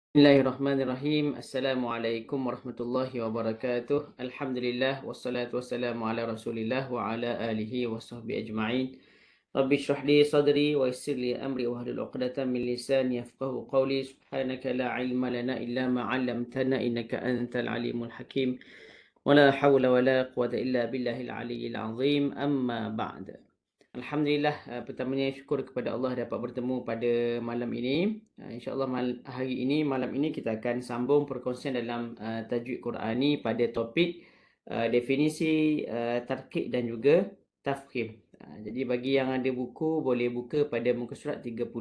Bismillahirrahmanirrahim. Assalamualaikum warahmatullahi wabarakatuh. Alhamdulillah wassalatu wassalamu ala Rasulillah wa ala alihi wa sahbihi ajma'in. Rabbi shrah li sadri wa yassir li amri wa hlul 'uqdatam min lisani yafqahu qawli. Subhanaka la ilma lana illa ma 'allamtana innaka antal alimul hakim. Wa la hawla wa la quwwata illa billahil aliyyil azim. Amma ba'd. Alhamdulillah, pertamanya syukur kepada Allah dapat bertemu pada malam ini. InsyaAllah hari ini, malam ini kita akan sambung perkongsian dalam tajwid Qurani pada topik definisi tarkib dan juga tafkhim. Jadi bagi yang ada buku, boleh buka pada muka surat 36.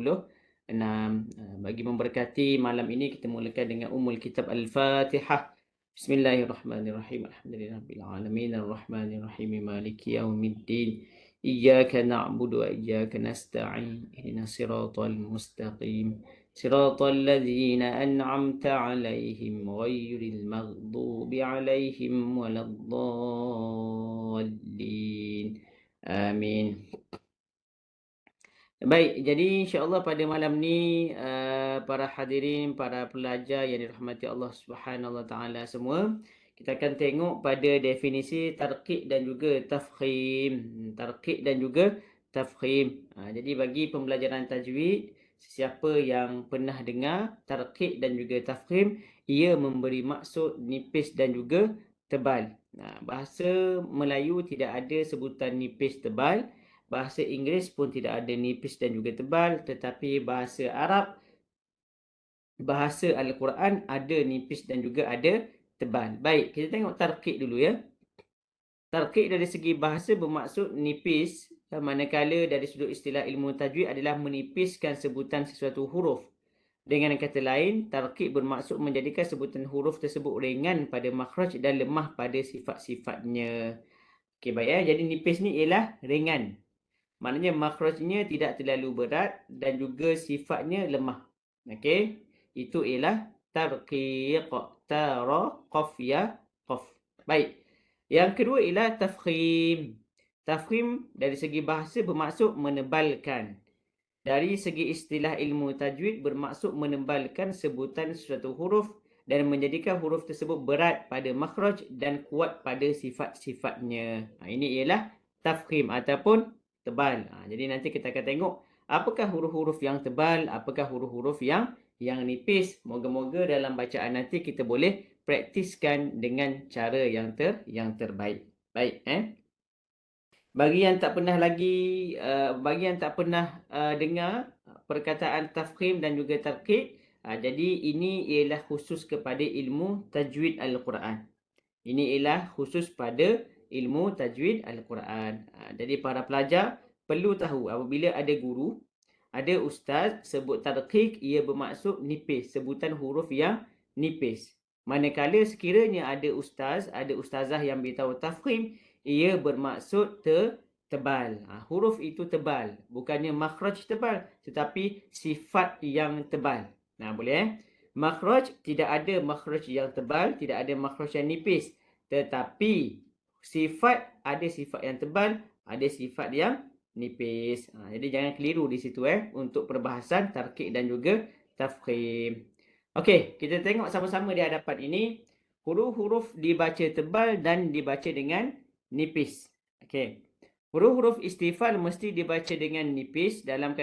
Bagi memberkati malam ini, kita mulakan dengan Ummul Kitab Al-Fatihah. Bismillahirrahmanirrahim. Alhamdulillahirabbil alamin arrahmanirrahim maliki yaumiddin. إياك نعبد وإياك نستعين اهدنا الصراط المستقيم صراط الذين أنعمت عليهم غير المغضوب عليهم ولا الضالين آمين. Baik, jadi insya-Allah pada malam ni para hadirin, para pelajar yang dirahmati Allah Subhanahu Wa Taala semua, kita akan tengok pada definisi tarkib dan juga tafkhim. Tarkib dan juga tafkhim. Jadi bagi pembelajaran tajwid, sesiapa yang pernah dengar tarkib dan juga tafkhim, ia memberi maksud nipis dan juga tebal. Bahasa Melayu tidak ada sebutan nipis tebal. Bahasa Inggeris pun tidak ada nipis dan juga tebal. Tetapi bahasa Arab, bahasa Al-Quran ada nipis dan juga ada tebal. Baik, kita tengok tarkib dulu ya. Tarkib dari segi bahasa bermaksud nipis, manakala dari sudut istilah ilmu tajwid adalah menipiskan sebutan sesuatu huruf. Dengan kata lain, tarkib bermaksud menjadikan sebutan huruf tersebut ringan pada makhraj dan lemah pada sifat-sifatnya. Okey, baik ya. Jadi nipis ni ialah ringan. Maknanya makhrajnya tidak terlalu berat dan juga sifatnya lemah. Okey. Itu ialah tarqiq. Tara, qaf, ya, qaf. Baik. Yang kedua ialah tafkhim. Tafkhim dari segi bahasa bermaksud menebalkan. Dari segi istilah ilmu tajwid bermaksud menebalkan sebutan sesuatu huruf dan menjadikan huruf tersebut berat pada makhraj dan kuat pada sifat-sifatnya. Ini ialah tafkhim ataupun tebal. Jadi nanti kita akan tengok apakah huruf-huruf yang tebal, apakah huruf-huruf yang nipis. Moga-moga dalam bacaan nanti kita boleh praktiskan dengan cara yang terbaik. Baik, bagi yang tak pernah dengar perkataan tafkhim dan juga tarkib, jadi ini ialah khusus kepada ilmu tajwid Al-Quran. Ini ialah khusus pada ilmu tajwid Al-Quran. Jadi para pelajar perlu tahu apabila ada guru, ada ustaz sebut tarqiq, ia bermaksud nipis, sebutan huruf yang nipis. Manakala sekiranya ada ustaz, ada ustazah yang beritahu tafkhim, ia bermaksud tebal. Huruf itu tebal, bukannya makhraj tebal, tetapi sifat yang tebal. Boleh makhraj, tidak ada makhraj yang tebal, tidak ada makhraj yang nipis. Tetapi sifat, ada sifat yang tebal, ada sifat yang nipis. Jadi jangan keliru di situ untuk perbahasan tarkib dan juga tafkhim. Okey, kita tengok sama-sama di hadapan ini. Huruf-huruf dibaca tebal dan dibaca dengan nipis. Okey. Huruf-huruf istifal mesti dibaca dengan nipis dalam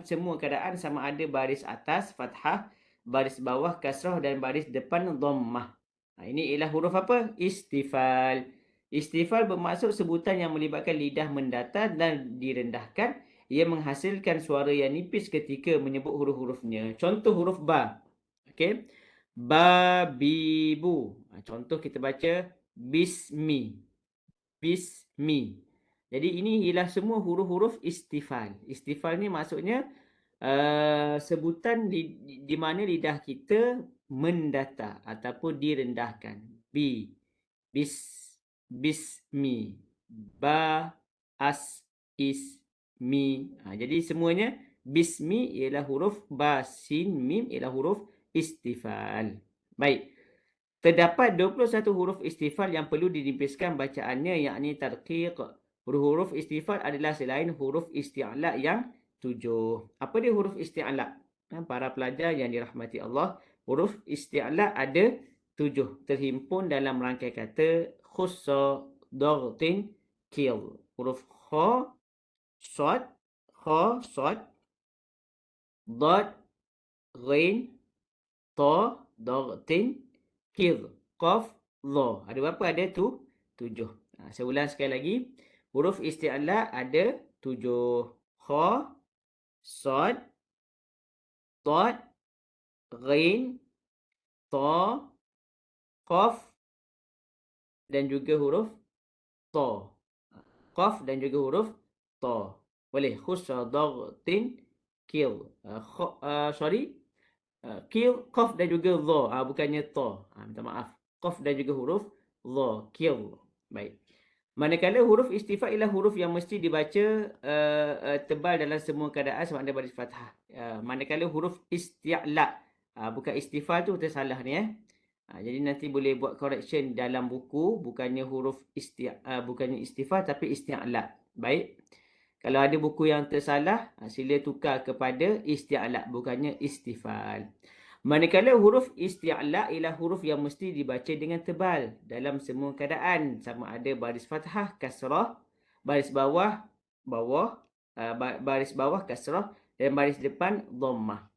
semua keadaan, sama ada baris atas fathah, baris bawah kasrah dan baris depan dhammah. Ini ialah huruf apa? Istifal. Istifal bermaksud sebutan yang melibatkan lidah mendatar dan direndahkan. Ia menghasilkan suara yang nipis ketika menyebut huruf-hurufnya. Contoh huruf ba. Okey. Ba, bi, bu. Contoh kita baca bismi. Bismi. Jadi ini ialah semua huruf-huruf istifal. Istifal ni maksudnya sebutan di mana lidah kita mendatar ataupun direndahkan. Bi, bis, bismi, ba, as, is, mi. Jadi semuanya bismi ialah huruf ba, sin, mim ialah huruf istifal. Baik. Terdapat 21 huruf istifal yang perlu dinipiskan bacaannya, yakni tarqiq. Huruf-huruf istifal adalah selain huruf isti'la yang 7. Apa dia huruf isti'la? Para pelajar yang dirahmati Allah, huruf isti'la ada 7, terhimpun dalam rangkai kata khussa, dartin, kill. Huruf kha, sad, kha, sad, dad, ghain, ta, dartin, kill, qaf, dha. Ada berapa? Ada 7. Saya ulang sekali lagi. Huruf isti'la ada 7. Kha, sad, dad, ghain, ta, qaf dan juga huruf ta. Qaf dan juga huruf ta. Boleh. Khussa, dartin, kill. Sorry. Kill, qaf dan juga dha. Bukannya ta. Minta maaf. Qaf dan juga huruf dha. Kill. Baik. Manakala huruf istifal ialah huruf yang mesti dibaca tebal dalam semua keadaan sama ada baris fathah. Manakala huruf isti'la, bukan istifal tu tersalah ni jadi nanti boleh buat correction dalam buku, bukannya huruf bukannya istifal tapi isti'la. Baik. Kalau ada buku yang tersalah, sila tukar kepada isti'la, bukannya istifal. Manakala huruf isti'la ialah huruf yang mesti dibaca dengan tebal dalam semua keadaan, sama ada baris fathah, kasrah, baris bawah, baris bawah kasrah dan baris depan dhammah.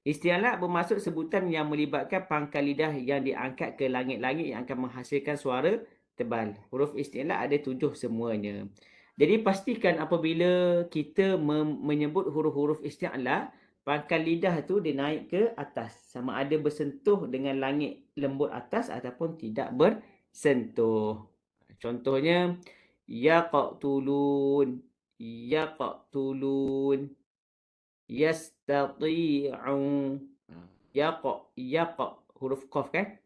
Isti'la bermaksud sebutan yang melibatkan pangkal lidah yang diangkat ke langit-langit yang akan menghasilkan suara tebal. Huruf isti'la ada 7 semuanya. Jadi pastikan apabila kita menyebut huruf-huruf isti'la, pangkal lidah tu dia naik ke atas. Sama ada bersentuh dengan langit lembut atas ataupun tidak bersentuh. Contohnya, yaqtulun, yaqtulun, yastati'u. Yaqa, huruf qaf kan?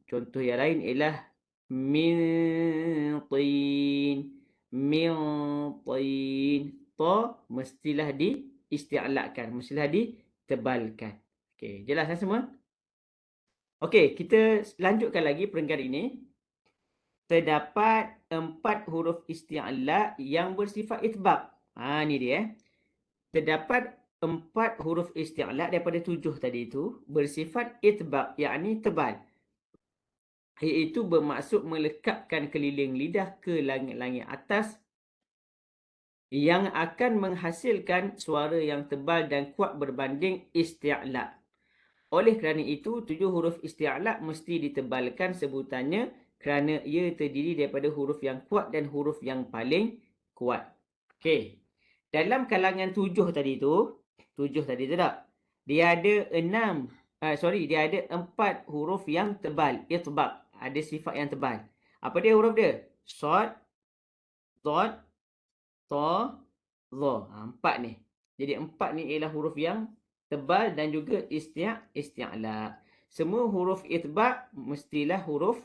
Contoh yang lain ialah min tin, min tin. Ta mestilah diisti'lakan, mestilah ditebalkan. Okey, jelas semua? Okey, kita lanjutkan lagi perenggan ini. Terdapat 4 huruf isti'la yang bersifat itbaq. Ni dia. Terdapat 4 huruf isti'la daripada 7 tadi itu bersifat itbaq, yakni tebal. Iaitu bermaksud melekatkan keliling lidah ke langit-langit atas yang akan menghasilkan suara yang tebal dan kuat berbanding isti'la. Oleh kerana itu, 7 huruf isti'la mesti ditebalkan sebutannya kerana ia terdiri daripada huruf yang kuat dan huruf yang paling kuat. Okey. Dalam kalangan 7 tadi tu, 7 tadi tu tak? Dia ada 4 huruf yang tebal, itbaq. Ada sifat yang tebal. Apa dia huruf dia? Sad, dad, ta, dha. 4 ni. Jadi 4 ni ialah huruf yang tebal dan juga isti'la. Semua huruf itbaq mestilah huruf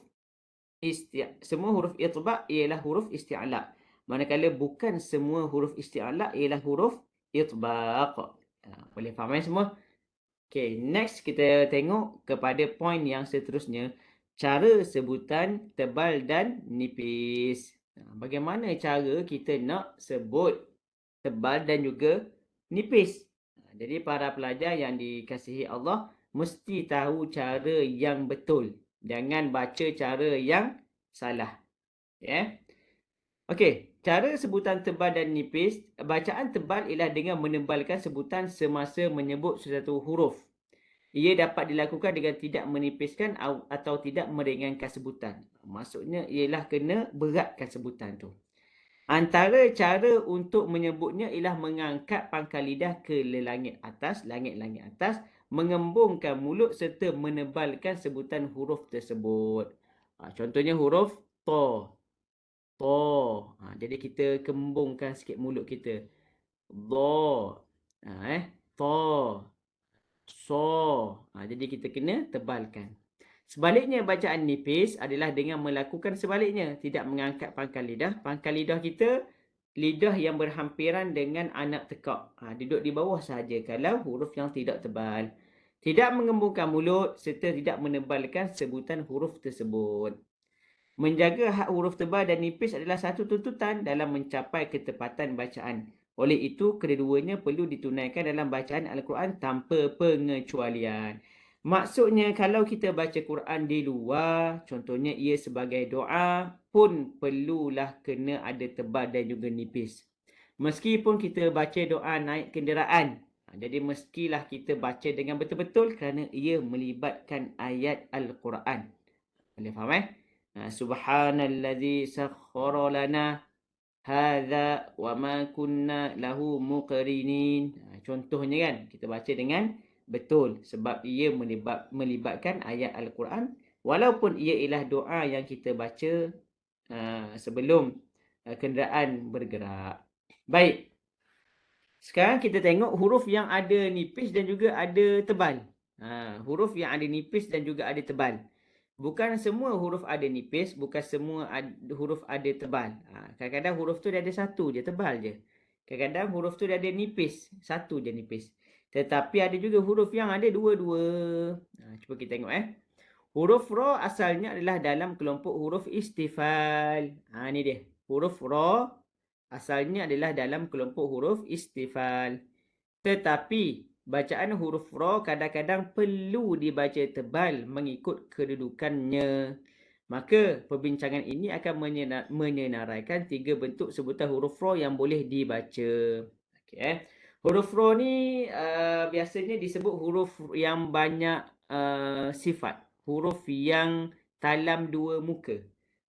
semua huruf itbaq ialah huruf isti'la. Manakala bukan semua huruf isti'la ialah huruf itbaq. Boleh faham semua? Okey, next kita tengok kepada poin yang seterusnya. Cara sebutan tebal dan nipis. Bagaimana cara kita nak sebut tebal dan juga nipis? Jadi para pelajar yang dikasihi Allah mesti tahu cara yang betul. Jangan baca cara yang salah. Okey, cara sebutan tebal dan nipis. Bacaan tebal ialah dengan menebalkan sebutan semasa menyebut sesuatu huruf. Ia dapat dilakukan dengan tidak menipiskan atau tidak meringankan sebutan. Maksudnya ialah kena beratkan sebutan tu. Antara cara untuk menyebutnya ialah mengangkat pangkal lidah ke langit atas, mengembungkan mulut serta menebalkan sebutan huruf tersebut. Contohnya huruf ta. Ta. Jadi kita kembungkan sikit mulut kita. Dha. Ta. So. Jadi kita kena tebalkan. Sebaliknya bacaan nipis adalah dengan melakukan sebaliknya. Tidak mengangkat pangkal lidah. Pangkal lidah kita, lidah yang berhampiran dengan anak tekak. Duduk di bawah sahaja kalau huruf yang tidak tebal. Tidak mengembungkan mulut serta tidak menebalkan sebutan huruf tersebut. Menjaga hak huruf tebal dan nipis adalah satu tuntutan dalam mencapai ketepatan bacaan. Oleh itu, kedua-duanya perlu ditunaikan dalam bacaan Al-Quran tanpa pengecualian. Maksudnya, kalau kita baca Quran di luar, contohnya ia sebagai doa, pun perlulah kena ada tebal dan juga nipis. Meskipun kita baca doa naik kenderaan, jadi mestilah kita baca dengan betul-betul kerana ia melibatkan ayat Al-Quran. Boleh faham Subhanallazi sakhkhara lana hadza wa ma kunna lahu muqrinin. Contohnya kan, kita baca dengan betul sebab ia melibatkan ayat Al-Quran walaupun ia ialah doa yang kita baca sebelum kenderaan bergerak. Baik. Sekarang kita tengok huruf yang ada nipis dan juga ada tebal. Huruf yang ada nipis dan juga ada tebal. Bukan semua huruf ada nipis, bukan semua huruf ada tebal. Kadang-kadang huruf tu dia ada satu je, tebal je. Kadang-kadang huruf tu dia ada nipis, satu je nipis. Tetapi ada juga huruf yang ada dua-dua. Cuba kita tengok Huruf ra asalnya adalah dalam kelompok huruf istifal. Ni dia. Huruf ra asalnya adalah dalam kelompok huruf istifal. Tetapi bacaan huruf ra kadang-kadang perlu dibaca tebal mengikut kedudukannya. Maka perbincangan ini akan menyenaraikan tiga bentuk sebutan huruf ra yang boleh dibaca. Okey. Huruf ra ni biasanya disebut huruf yang banyak sifat. Huruf yang talam dua muka.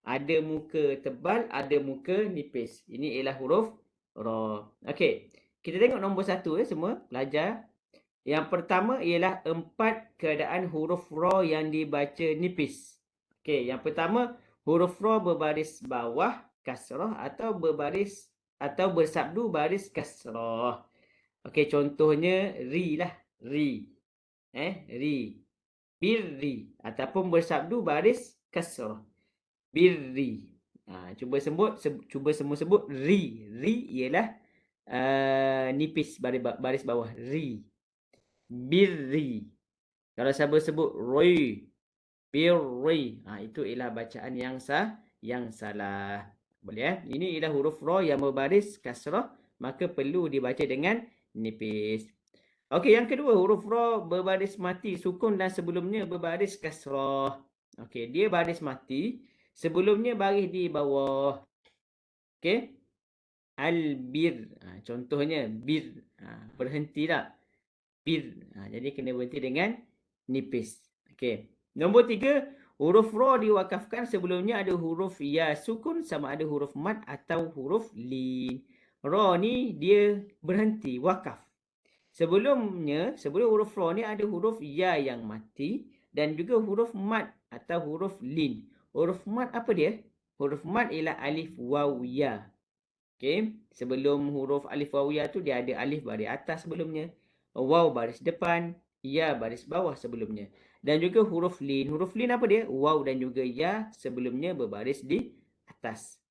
Ada muka tebal, ada muka nipis. Ini ialah huruf ra. Okey. Kita tengok nombor satu semua pelajar. Yang pertama ialah 4 keadaan huruf ra yang dibaca nipis. Okey, yang pertama huruf ra berbaris bawah kasrah atau berbaris atau bersabdu baris kasrah. Okey, contohnya ri lah, ri. Ri. Birri ataupun bersabdu baris kasrah. Birri. Cuba semua sebut ri. Ri ialah nipis baris bawah, ri. Birri. Kalau siapa sebut roi, birri, itu ialah bacaan yang salah. Boleh Ini ialah huruf ra yang berbaris kasrah, maka perlu dibaca dengan nipis. Okey, yang kedua huruf ra berbaris mati sukun dan sebelumnya berbaris kasrah. Okey, dia baris mati, sebelumnya baris di bawah. Okey. Al-bir. Contohnya bir. Berhenti tak? Bir. Jadi kena berhenti dengan nipis. Okey. Nombor 3, huruf ra diwakafkan sebelumnya ada huruf ya sukun sama ada huruf mad atau huruf lin. Ra ni dia berhenti, wakaf. Sebelum huruf ra ni ada huruf ya yang mati dan juga huruf mad atau huruf lin. Huruf mad apa dia? Huruf mad ialah alif waw ya. Okey, sebelum huruf alif waw ya tu dia ada alif baris atas sebelumnya, waw baris depan, ya baris bawah sebelumnya. Dan juga huruf lin. Huruf lin apa dia? Waw dan juga ya sebelumnya berbaris di atas.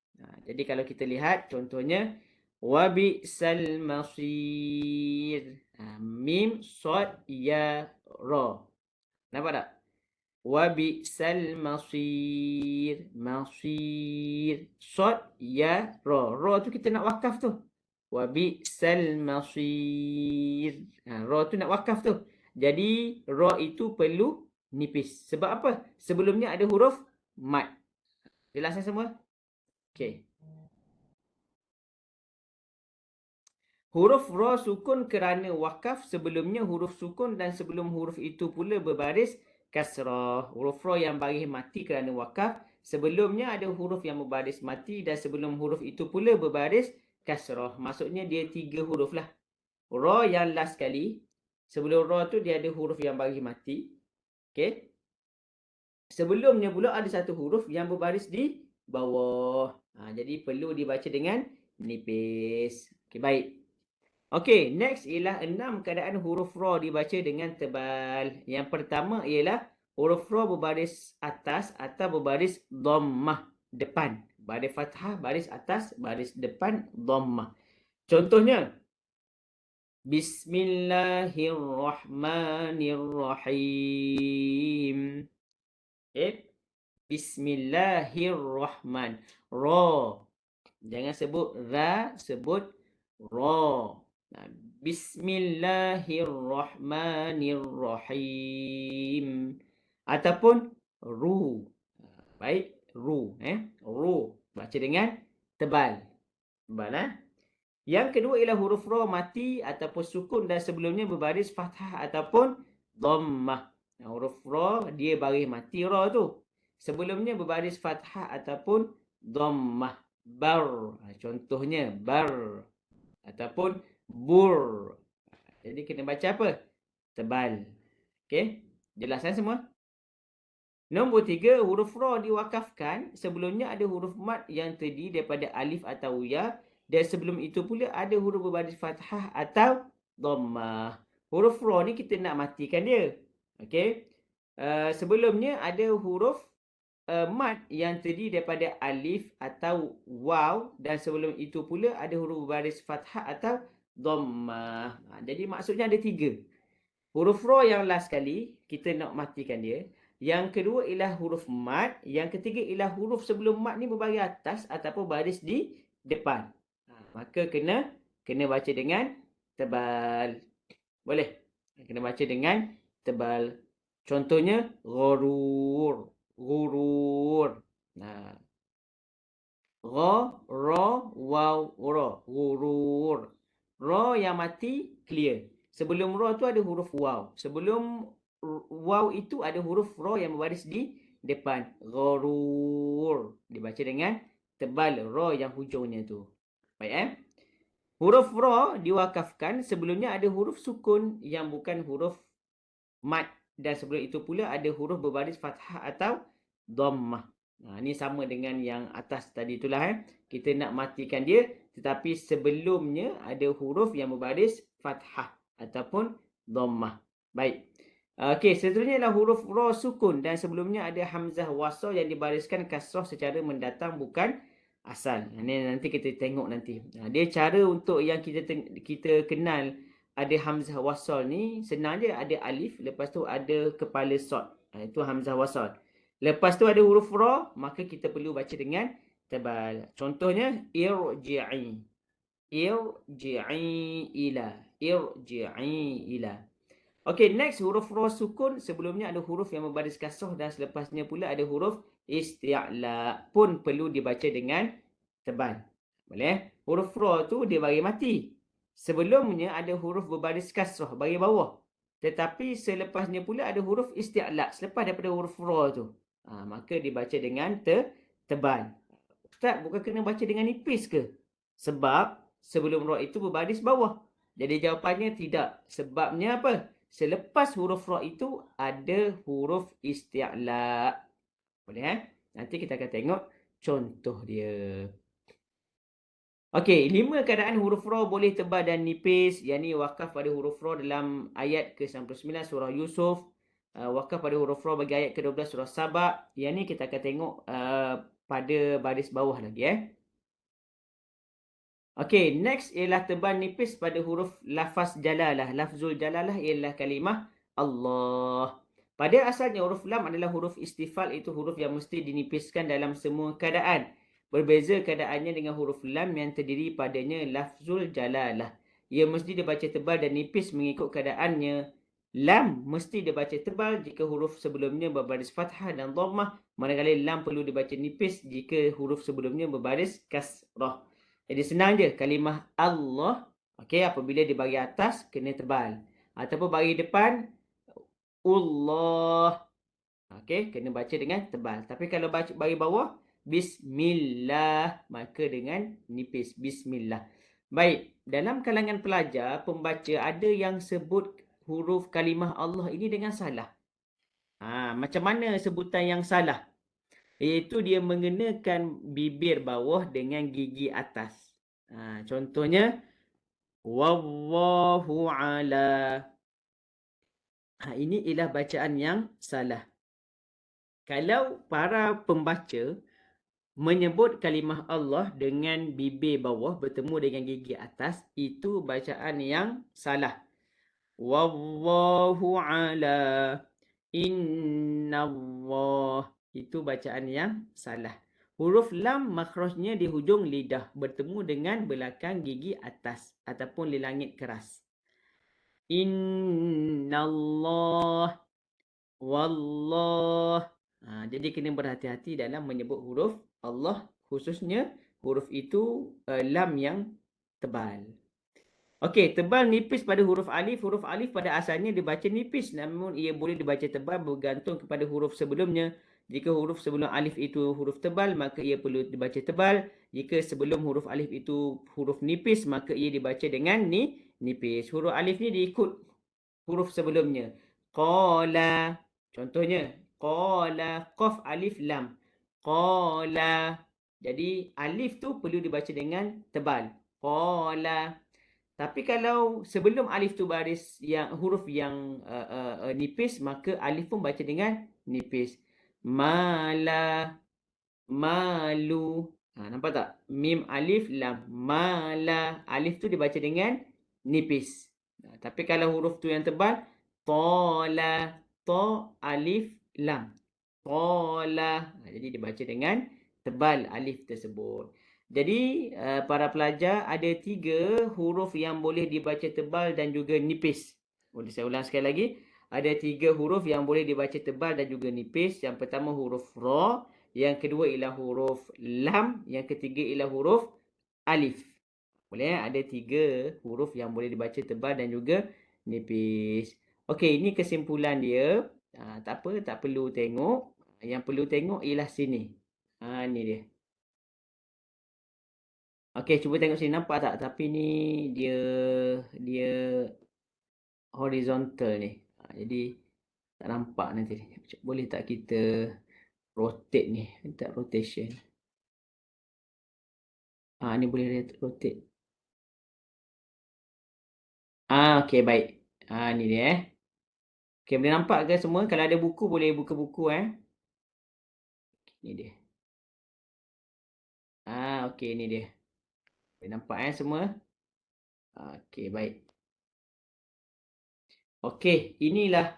Jadi kalau kita lihat contohnya wa bi'sal masir. Mim, sod, ya, ra. Nampak tak? Wa bi'sal masir. Masir. Sod, ya, ra. Ra tu kita nak wakaf tu. Wa bi'sal masir. Ra tu nak wakaf tu. Jadi, ra itu perlu nipis. Sebab apa? Sebelumnya ada huruf mad. Jelas semua? Okey. Huruf ra sukun kerana wakaf sebelumnya huruf sukun dan sebelum huruf itu pula berbaris kasrah. Huruf ra yang baris mati kerana wakaf, sebelumnya ada huruf yang berbaris mati dan sebelum huruf itu pula berbaris kasrah. Maksudnya dia 3 huruf lah. Ra yang last sekali, sebelum ra tu dia ada huruf yang baris mati. Okey. Sebelumnya pula ada satu huruf yang berbaris di bawah. Jadi perlu dibaca dengan nipis. Okey, baik. Okey, next ialah 6 keadaan huruf ra dibaca dengan tebal. Yang pertama ialah huruf ra berbaris atas atau berbaris dhammah depan. Baris fathah, baris atas, baris depan, dhammah. Contohnya, Bismillahirrahmanirrahim. Bismillahirrahman. Ra. Jangan sebut ra, sebut Ra. Bismillahirrahmanirrahim. Ataupun ru. Baik, ru. Ru. Baca dengan tebal. Tebal. Yang kedua ialah huruf ra mati ataupun sukun dan sebelumnya berbaris fathah ataupun dhammah. Huruf ra dia baris mati ra tu. Sebelumnya berbaris fathah ataupun dhammah. Bar. Contohnya bar ataupun bur. Jadi kena baca apa? Tebal. Okey? Jelas kan semua? Nombor 3, huruf ra diwakafkan. Sebelumnya ada huruf mat yang terdiri daripada alif atau ya. Dan sebelum itu pula ada huruf berbaris fathah atau dhammah. Huruf ra ni kita nak matikan dia. Okey. Sebelumnya ada huruf mat yang terdiri daripada alif atau waw. Dan sebelum itu pula ada huruf berbaris fathah atau dhammah. Jadi maksudnya ada 3. Huruf ra yang last sekali, kita nak matikan dia. Yang kedua ialah huruf mat. Yang ketiga ialah huruf sebelum mat ni berbaris atas ataupun baris di depan. Maka kena baca dengan tebal. Boleh? Kena baca dengan tebal. Contohnya, gharur. Gurur. Ra, ra, waw, ra. Gurur. Ra yang mati, clear. Sebelum ra tu ada huruf waw. Sebelum waw itu ada huruf ra yang berbaris di depan. Gharur. Dibaca dengan tebal ra yang hujungnya tu. Baik Huruf ra diwakafkan. Sebelumnya ada huruf sukun yang bukan huruf mat. Dan sebelum itu pula ada huruf berbaris fathah atau dhammah. Ini sama dengan yang atas tadi itulah. Kita nak matikan dia. Tetapi sebelumnya ada huruf yang berbaris fathah ataupun dhammah. Baik. Okey, seterusnya adalah huruf ra sukun. Dan sebelumnya ada hamzah wasal yang dibariskan kasrah secara mendatang bukan asal. Ini nanti kita tengok nanti. Dia cara untuk yang kita kenal ada hamzah wasal ni senang je. Ada alif, lepas tu ada kepala sod. Itu hamzah wasal. Lepas tu ada huruf ra, maka kita perlu baca dengan tebal. Contohnya irji'i. Irji'i ila. Irji'i ila. Okey, next huruf ra sukun. Sebelumnya ada huruf yang berbaris kasrah dan selepasnya pula ada huruf isti'la. Pun perlu dibaca dengan tebal. Boleh? Huruf ra tu dia baris mati. Sebelumnya ada huruf berbaris kasrah, baris bawah. Tetapi selepasnya pula ada huruf isti'la. Selepas daripada huruf ra tu. Maka dibaca dengan tebal. Ustaz, bukan kena baca dengan nipis ke? Sebab sebelum ra itu berbaris bawah. Jadi jawapannya tidak. Sebabnya apa? Selepas huruf ra itu ada huruf isti'la. Boleh Nanti kita akan tengok contoh dia. Okey, 5 keadaan huruf ra boleh tebal dan nipis. Yang ni wakaf pada huruf ra dalam ayat ke-99 surah Yusuf. Wakaf pada huruf ra bagi ayat ke-12 surah Sabah. Yang ni kita akan tengok pada baris bawah lagi Okey, next ialah tebal nipis pada huruf lafaz jalalah. Lafzul jalalah ialah kalimah Allah. Pada asalnya huruf lam adalah huruf istifal, itu huruf yang mesti dinipiskan dalam semua keadaan. Berbeza keadaannya dengan huruf lam yang terdiri padanya lafzul jalalah. Ia mesti dibaca tebal dan nipis mengikut keadaannya. Lam mesti dibaca tebal jika huruf sebelumnya berbaris fathah dan dhammah, manakala lam perlu dibaca nipis jika huruf sebelumnya berbaris kasrah. Jadi senang je kalimah Allah. Okey, apabila dia bagi atas kena tebal. Ataupun bagi depan Allah. Okey, kena baca dengan tebal. Tapi kalau bagi bawah bismillah, maka dengan nipis bismillah. Baik, dalam kalangan pelajar pembaca ada yang sebut huruf kalimah Allah ini dengan salah. Macam mana sebutan yang salah? Iaitu dia mengenakan bibir bawah dengan gigi atas. Contohnya wallahu ala. Ini ialah bacaan yang salah. Kalau para pembaca menyebut kalimah Allah dengan bibir bawah bertemu dengan gigi atas, itu bacaan yang salah. Wallahu ala innallah. Itu bacaan yang salah. Huruf lam makhrajnya di hujung lidah bertemu dengan belakang gigi atas ataupun di langit keras. Innallah, wallah. Jadi kena berhati-hati dalam menyebut huruf Allah, khususnya huruf itu lam yang tebal. Okey, tebal nipis pada huruf alif. Huruf alif pada asalnya dibaca nipis, namun ia boleh dibaca tebal bergantung kepada huruf sebelumnya. Jika huruf sebelum alif itu huruf tebal, maka ia perlu dibaca tebal. Jika sebelum huruf alif itu huruf nipis, maka ia dibaca dengan nipis. Huruf alif ni diikut huruf sebelumnya. Qala. Contohnya, qala, qaf, alif, lam. Qala. Jadi alif tu perlu dibaca dengan tebal. Qala. Tapi kalau sebelum alif tu baris yang huruf yang nipis, maka alif pun baca dengan nipis. Mala, malu. Nampak tak? Mim alif lam. Mala. Alif tu dibaca dengan nipis. Tapi kalau huruf tu yang tebal, tola, to alif lam. Tola. Jadi dibaca dengan tebal alif tersebut. Jadi para pelajar, ada 3 huruf yang boleh dibaca tebal dan juga nipis. Boleh saya ulang sekali lagi. Ada 3 huruf yang boleh dibaca tebal dan juga nipis. Yang pertama huruf ra, yang kedua ialah huruf lam, yang ketiga ialah huruf alif. Boleh ada 3 huruf yang boleh dibaca tebal dan juga nipis. Okey, ini kesimpulan dia. Tak apa, tak perlu tengok. Yang perlu tengok ialah sini. Ni dia. Okey, cuba tengok sini, nampak tak? Tapi ni dia dia horizontal ni. Jadi tak nampak nanti. Boleh tak kita rotate ni? Tak rotation. Ni boleh rotate. Okey, baik. Ni dia Okey, boleh nampak ke semua? Kalau ada buku boleh buka buku Ni dia. Okey, ni dia. Boleh nampak semua? Okey, baik. Okey, inilah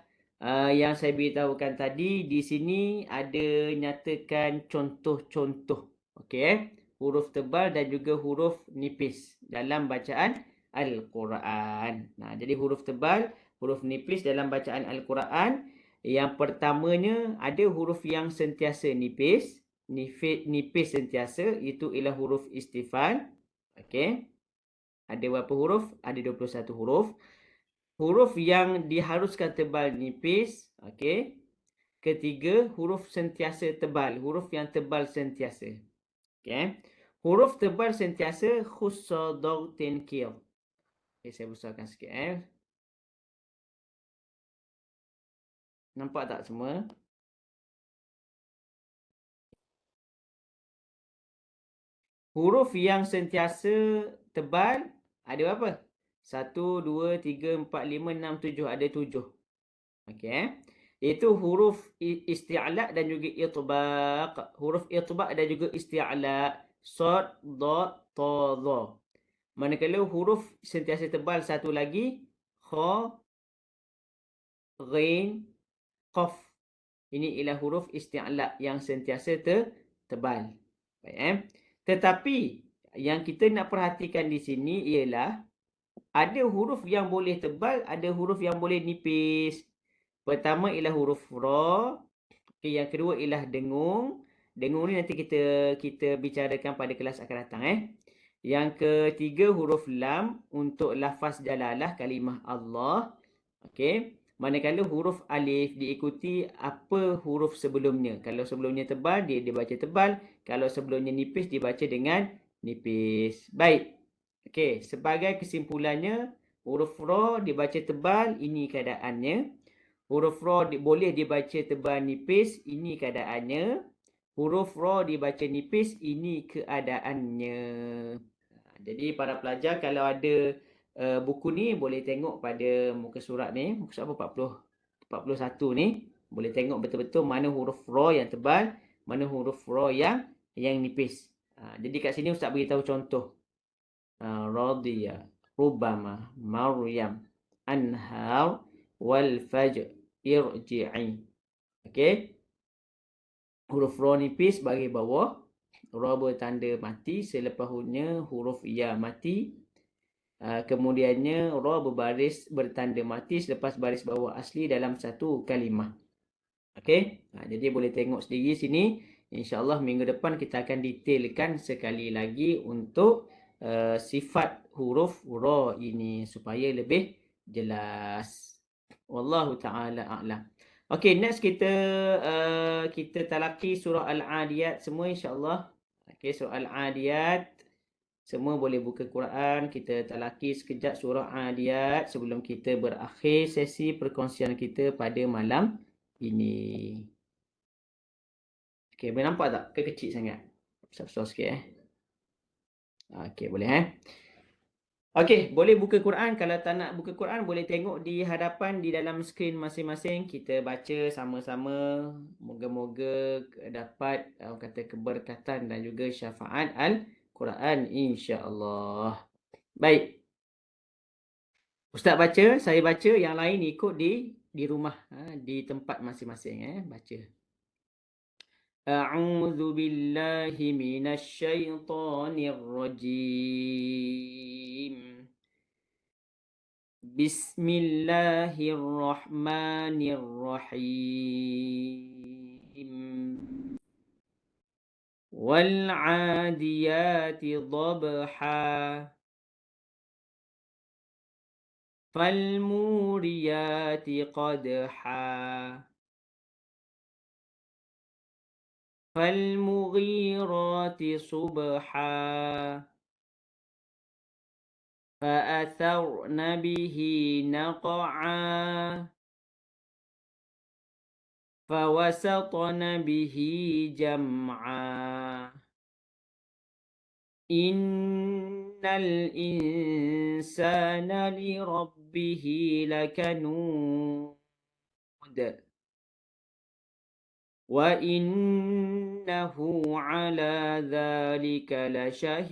yang saya beritahukan tadi. Di sini ada nyatakan contoh-contoh. Okey, huruf tebal dan juga huruf nipis dalam bacaan Al-Quran. Jadi huruf tebal, huruf nipis dalam bacaan Al-Quran. Yang pertamanya ada huruf yang sentiasa nipis. Nipis sentiasa, itu ialah huruf istifal. Okey, ada berapa huruf? Ada 21 huruf. Huruf yang diharuskan tebal nipis. Okey. Ketiga, huruf sentiasa tebal. Huruf yang tebal sentiasa. Okey. Huruf tebal sentiasa khussa dautin kil. Okey, saya besarkan sikit Nampak tak semua? Huruf yang sentiasa tebal ada berapa? 1, 2, 3, 4, 5, 6, 7. Ada 7. Okey. Itu huruf isti'la dan juga itbaq. Huruf itbaq dan juga isti'la. Sad, dad, ta, dha. Manakala huruf sentiasa tebal satu lagi, kha, ghin, qaf. Ini ialah huruf isti'la yang sentiasa tebal. Baik, Tetapi yang kita nak perhatikan di sini ialah ada huruf yang boleh tebal, ada huruf yang boleh nipis. Pertama ialah huruf ra. Okey, yang kedua ialah dengung. Dengung ni nanti kita bicarakan pada kelas akan datang Yang ketiga huruf lam untuk lafaz jalalah kalimah Allah. Okey. Manakala huruf alif diikuti apa huruf sebelumnya. Kalau sebelumnya tebal, dia dibaca tebal. Kalau sebelumnya nipis, dibaca dengan nipis. Baik. Okey, sebagai kesimpulannya, huruf ra dibaca tebal, ini keadaannya. Huruf ra boleh dibaca tebal nipis, ini keadaannya. Huruf ra dibaca nipis, ini keadaannya. Jadi para pelajar kalau ada buku ni boleh tengok pada muka surat ni, muka surat apa 41 ni, boleh tengok betul-betul mana huruf ra yang tebal, mana huruf ra yang nipis. Jadi kat sini ustaz beritahu contoh. Radiya, Rubama, Maryam, Anhar, wal Fajr, Irji'i. Okey. Huruf ra nipis bagi bawah. Ra bertanda mati, selepasnya huruf ya mati. Kemudiannya ra berbaris bertanda mati selepas baris bawah asli dalam satu kalimah. Okey, jadi boleh tengok sendiri sini. InsyaAllah minggu depan kita akan detailkan sekali lagi untuk sifat huruf ra ini supaya lebih jelas. Wallahu ta'ala a'lam. Okey, next kita talaki surah Al-Adiyat semua insyaAllah. Okey, surah Al-Adiyat. Semua boleh buka Quran. Kita talaki sekejap surah Adiyat sebelum kita berakhir sesi perkongsian kita pada malam ini. Okey, boleh nampak tak? Kecil sangat. Besar-besar sikit Okey, boleh Okey, boleh buka Quran. Kalau tak nak buka Quran, boleh tengok di hadapan di dalam skrin masing-masing. Kita baca sama-sama. Moga-moga dapat kata keberkatan dan juga syafaat Al-Quran insya-Allah. Baik. Ustaz baca, saya baca, yang lain ikut di rumah, di tempat masing-masing baca. A'udzu billahi minasyaitonir rajim. Bismillahirrahmanirrahim. Wal 'adiyati dhabha. فالموريات قدحا فالمغيرات صبحا فأثرن به نقعا فوسطن به جمعا إن الإنسان لربه لكنود وإنه على ذلك لشهيد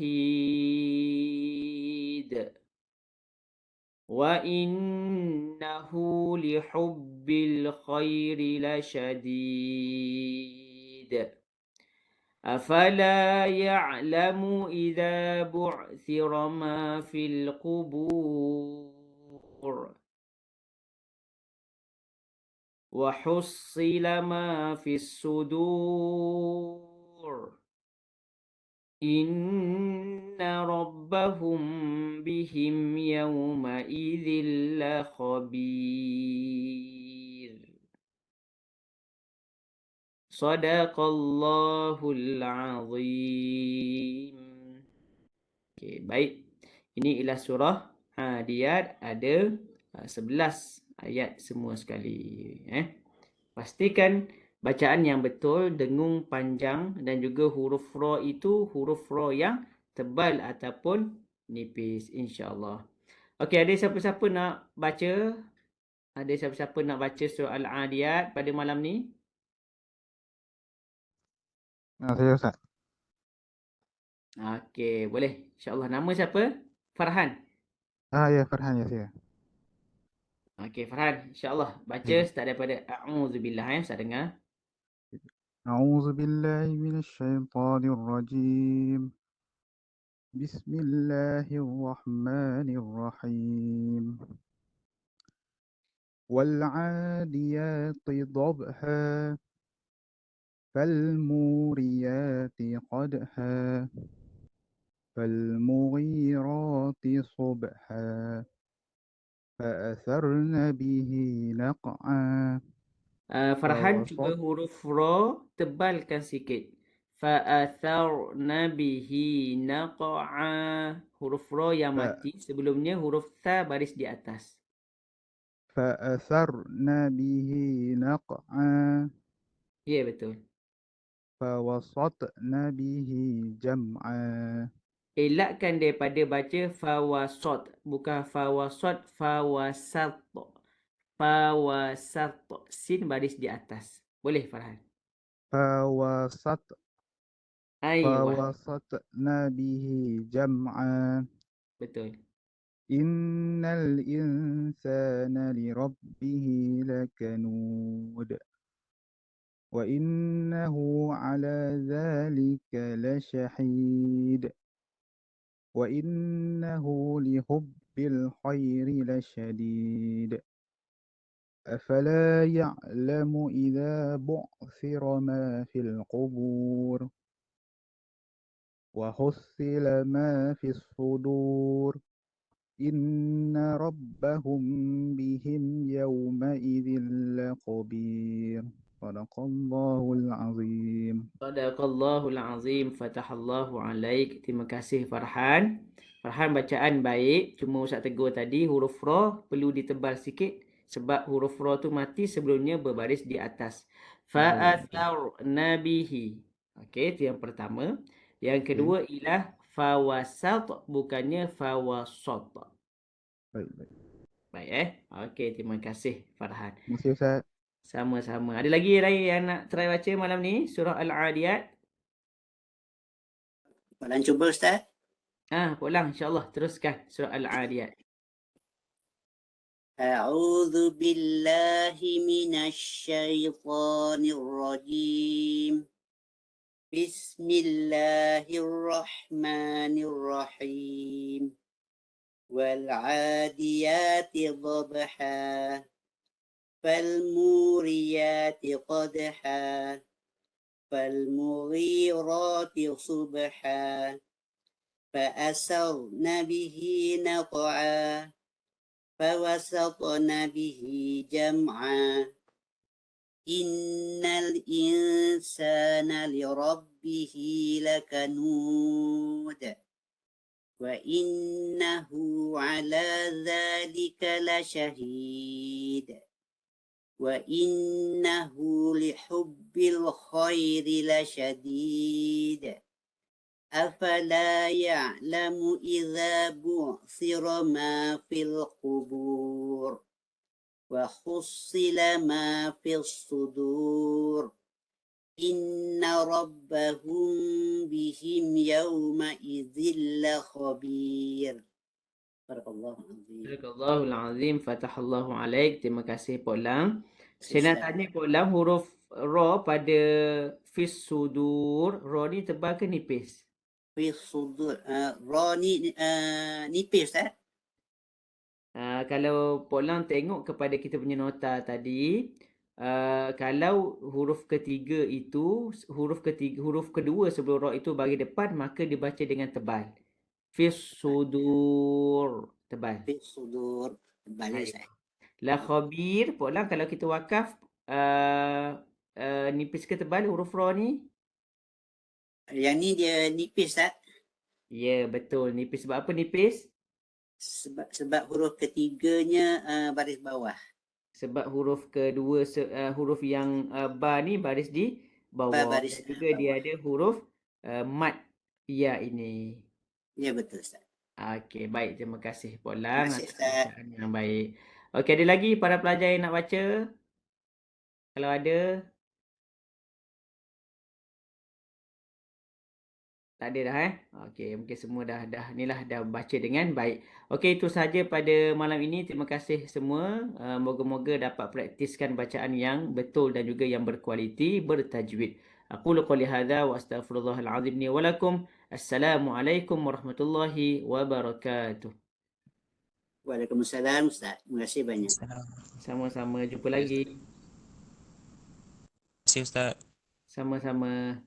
وإنه لحب الخير لشديد أفلا يعلم إذا بعثر ما في القبور وحصل ما في الصدور إن ربهم بهم يومئذ لخبير صدق الله العظيم. Okey, baik. Ini ialah surah Adiyat, ada 11 ayat semua sekali. Pastikan bacaan yang betul, dengung panjang dan juga huruf ra itu huruf ra yang tebal ataupun nipis insya-Allah. Okey, ada siapa-siapa nak baca? Ada siapa-siapa nak baca surah Al-Adiyat pada malam ni? Saya Ustaz. Okey, boleh. Insya-Allah. Nama siapa? Farhan. Ya, Farhan ya saya. Okey, Farhan. InsyaAllah. Baca start daripada A'udzubillah. Ustaz dengar. أعوذ بالله من الشيطان الرجيم. بسم الله الرحمن الرحيم. والعاديات ضبحا فالموريات قدحا فالمغيرات صبحا فأثرن به نقعا Farhan, cuba فوسط huruf ra tebalkan sikit. Fa'atharna bihi naqa'a. Huruf ra yang mati. Sebelumnya huruf tha baris di atas. فأثرن به نقعا Ya, betul. فوسطن به جمعا Elakkan daripada baca fawasat. Bukan fawasat, fawasat. Fawasat. Sin baris di atas. Boleh, Farhan? فوسط Aywa. فوسطن به جمعا Betul. إن الإنسان لربه لكنود وإنه على ذلك لشهيد وإنه لحب الخير لشديد أفلا يعلم إذا بعثر ما في القبور وحصل ما في الصدور إن ربهم بهم يومئذ لخبير صدق الله العظيم. Sadaqallahul azim, fatahallahu alaik. Terima kasih Farhan. Farhan bacaan baik, cuma Ustaz tegur tadi huruf ra perlu ditebal sikit sebab huruf ra tu mati sebelumnya berbaris di atas. Baik, baik. Fa'atharna bihi. Okey, itu yang pertama. Yang Okey. kedua ialah fawasat, bukannya fawasat. Baik, baik. Baik Okey, terima kasih Farhan. Terima kasih Ustaz. Sama-sama. Ada lagi yang nak try baca malam ni? Surah Al-Adiyat. Soalan cuba Ustaz. Ulang insya-Allah. Teruskan surah Al-Adiyat. أعوذ بالله من الشيطان الرجيم. بسم الله الرحمن الرحيم. والعاديات ضبحا فالموريات قدحا فالمغيرات صبحا فأسرن به نقعا فوسطن به جمعا إن الإنسان لربه لكنود وإنه على ذلك لشهيد وإنه لحب الخير لشديد أفلا يعلم إذا بعثر ما في القبور وحصل ما في الصدور إن ربهم بهم يومئذ لخبير. بارك الله العظيم. Barakallahu azim, fatahallahu alaik. Terima kasih Pak Lang. Saya nak Ustaz. tanya Pak Lang, huruf ra pada fis sudur, ra ni tebal ke nipis? Fi sudur. Ra ni nipis Ustaz. Kalau Pak Lang tengok kepada kita punya nota tadi, kalau huruf ketiga itu, huruf kedua sebelum ra itu bagi depan, maka dibaca dengan tebal. Fis sudur, tebal. Fi sudur. Balik Ustaz. La khabir, Pak Lang, kalau kita wakaf, nipis ke tebal huruf ra ni? Yang ni dia nipis Ustaz. Ya, betul. Nipis. Sebab apa nipis? Sebab huruf ketiganya baris bawah. Sebab huruf kedua, huruf yang ba ni baris di bawah. Baris Dan juga dia bawah. ada huruf mat ya ini. Ya betul Ustaz. Okey, baik. Terima kasih Pak Terima Lang kasih atas Ustaz. bacaan yang baik. Okey, ada lagi para pelajar yang nak baca? Kalau ada, tak ada dah Okey, mungkin semua dah inilah dah baca dengan baik. Okey, itu sahaja pada malam ini. Terima kasih semua. Moga-moga dapat praktiskan bacaan yang betul dan juga yang berkualiti, bertajwid. Aqulu qouli hadza wa astaghfirullahal azim li wa lakum. Assalamualaikum warahmatullahi wabarakatuh. Waalaikumsalam Ustaz. Terima kasih banyak. Sama-sama, jumpa lagi. Terima kasih Ustaz. Sama-sama.